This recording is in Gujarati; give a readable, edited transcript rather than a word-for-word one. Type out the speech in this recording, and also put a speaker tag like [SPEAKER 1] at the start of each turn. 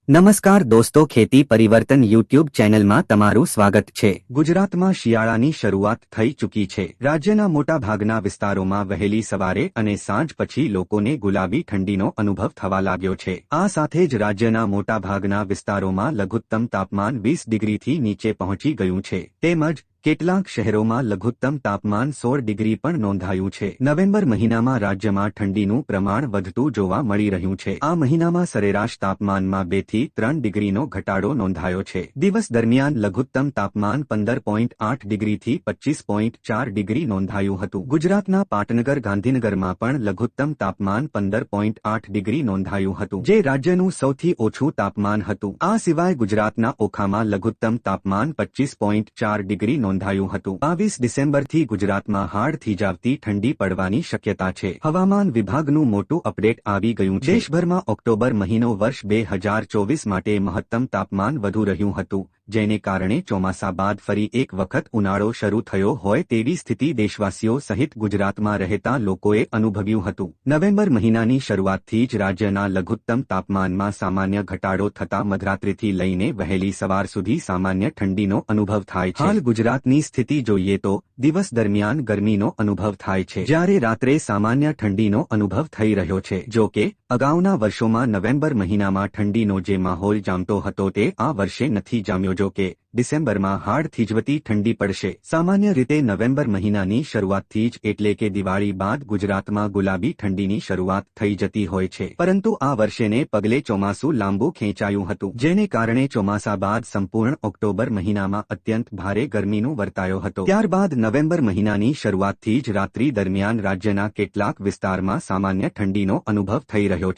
[SPEAKER 1] નમસ્કાર દોસ્તો, ખેતી પરિવર્તન યુટ્યુબ ચેનલમાં તમારું સ્વાગત છે। ગુજરાતમાં શિયાળાની શરૂઆત થઈ ચૂકી છે। રાજ્યના મોટા ભાગના વિસ્તારોમાં વહેલી સવારે અને સાંજ પછી લોકોને ગુલાબી ઠંડીનો અનુભવ થવા લાગ્યો છે। આ સાથે જ રાજ્યના મોટા ભાગના વિસ્તારોમાં લઘુત્તમ તાપમાન 20 ડિગ્રીથી નીચે પહોંચી ગયું છે, તેમજ કેટલાક શહેરોમાં લઘુત્તમ તાપમાન 16 ડિગ્રી પણ નોંધાયું છે। નવેમ્બર મહિનામાં રાજ્યમાં ઠંડીનું પ્રમાણ વધતું જોવા મળી રહ્યું છે। આ મહિનામાં સરેરાશ તાપમાનમાં 2 થી 3 ડિગ્રીનો ઘટાડો નોંધાયો છે। દિવસ દરમિયાન લઘુત્તમ તાપમાન 15.8 ડિગ્રીથી 25.4 ડિગ્રી નોંધાયું હતું। ગુજરાતના પાટનગર ગાંધીનગરમાં પણ લઘુત્તમ તાપમાન 15.8 ડિગ્રી નોંધાયું હતું, જે રાજ્યનું સૌથી ઓછું તાપમાન હતું। આ સિવાય ગુજરાતના ઓખામાં લઘુત્તમ તાપમાન 25.4 ડિગ્રી નોંધાયું હતું। 22 ડિસેમ્બરથી ગુજરાતમાં હાડ થીજાવતી ઠંડી પડવાની શક્યતા છે। હવામાન વિભાગનું મોટું અપડેટ આવી ગયું છે। દેશભરમાં ઓક્ટોબર મહિનો વર્ષ 2024 માટે મહત્તમ તાપમાન વધુ રહ્યું હતું, જેને કારણે ચોમાસા બાદ ફરી એક વખત ઉનાળો શરૂ થયો હોય તેવી સ્થિતિ દેશવાસીઓ સહિત ગુજરાતમાં રહેતા લોકોએ અનુભવ્યું હતું। નવેમ્બર મહિનાની શરૂઆતથી જ રાજ્યના લઘુત્તમ તાપમાનમાં સામાન્ય ઘટાડો થતા મધરાત્રિથી લઈને વહેલી સવાર સુધી સામાન્ય ઠંડીનો અનુભવ થાય છે। હાલ ગુજરાતની સ્થિતિ જોઈએ તો દિવસ દરમિયાન ગરમીનો અનુભવ થાય છે, જ્યારે રાત્રે સામાન્ય ઠંડીનો અનુભવ થઈ રહ્યો છે। જો કે અગાઉના વર્ષોમાં નવેમ્બર મહિનામાં ઠંડીનો જે માહોલ જામતો હતો તે આ વર્ષે નથી જામ્યો। જો કે ડિસેમ્બરમાં હાડ થીજવતી ઠંડી પડશે। સામાન્ય રીતે નવેમ્બર મહિનાની શરૂઆતથી જ એટલે કે દિવાળી બાદ ગુજરાતમાં ગુલાબી ઠંડીની શરૂઆત થઈ જતી હોય છે, પરંતુ આ વર્ષેને પગલે ચોમાસું લાંબુ ખેંચાયું હતું, જેને કારણે ચોમાસા બાદ સંપૂર્ણ ઓક્ટોબર મહિનામાં અત્યંત ભારે ગરમીનું વર્તાયો હતો। ત્યારબાદ નવેમ્બર મહિનાની શરૂઆતથી જ રાત્રિ દરમિયાન રાજ્યના કેટલાક વિસ્તારમાં સામાન્ય ઠંડીનો અનુભવ થઈ રહ્યો છે।